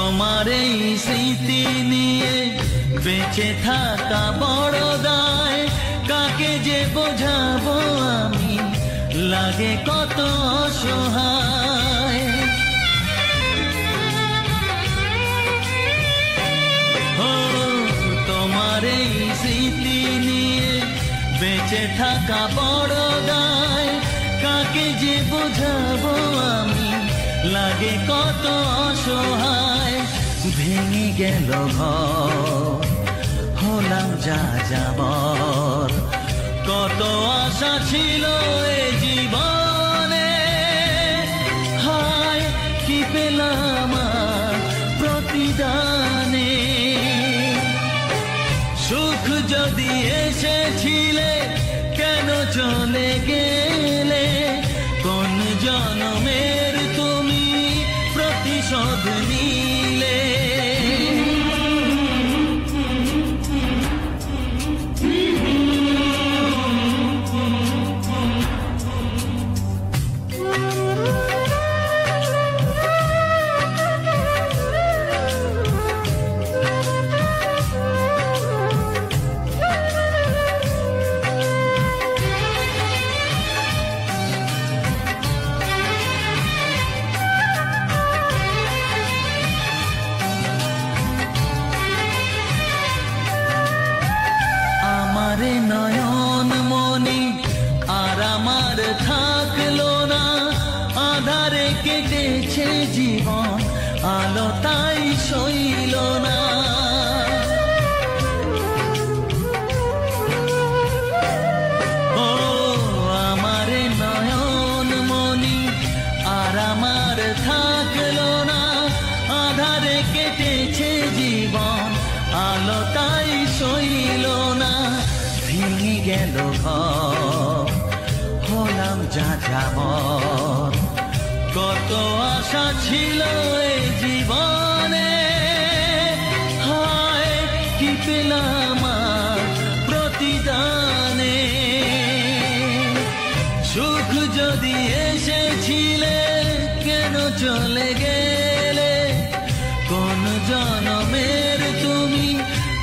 তোমার এই স্মৃতি নিয়ে বেঁচে থাকা বড় দায়, কাকে যে বোঝাবো আমি, লাগে কত অসহায়। ও তোমার এই স্মৃতি নিয়ে বেঁচে থাকা বড় দায়, কাকে যে বোঝাবো আমি, লাগে কত অসহায়। ভেঙে গেল ঘর, হলাম যা যাবার, কত আশা ছিল এ জীবনে, হায় কি পেলাম প্রতিদানে। সুখ যদি এসেছিলে কেন চলে গেলে, কোন জনমের তুমি প্রতিশোধ নিলে। নয়ন মনি আর আমার থাকলো না, আধারে কেটেছে জীবন, আলো তাই সইল না। ও আমার নয়ন মনি আর আমার থাকলো না, আধারে কেটেছে জীবন, আলো তাই সইল না। ভেঙে গেল ঘর, হলাম যা যাবার, কত আশা ছিল এ জীবনে, হায় কি পেলাম প্রতিদানে। সুখ যদি এসেছিলে কেন চলে গেলে, কোন জনমের তুমি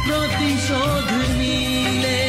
প্রতিশোধ নিলে।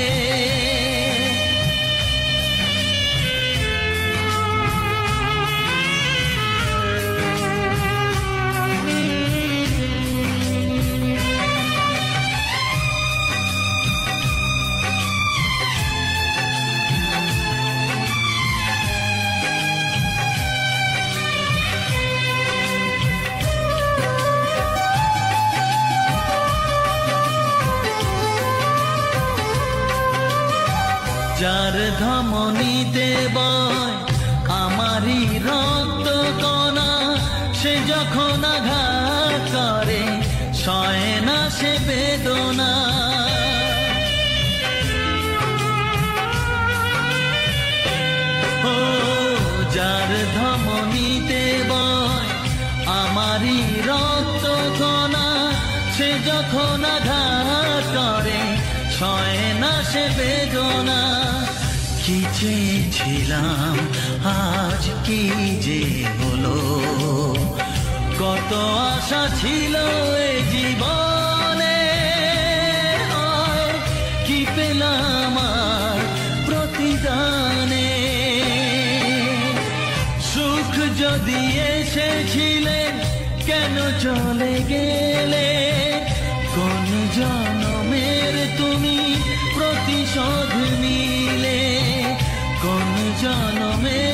যার ধমনীতে বয় আমারই রক্ত কণা, সে যখন আঘাত করে সয় না সে বেদনা। ও যার ধমনীতে বয় আমারই রক্ত কণা, সে যখন আঘাত করে সয় না সে বেদনা। কি চেয়েছিলাম আজ কি যে হলো, কত আশা ছিল এ জীবনে, কি পেলাম প্রতিদানে। সুখ যদি এসেছিলে কেন চলে গেলে, কোন জনমের তুমি প্রতিশোধ নিলে, কোন জনমের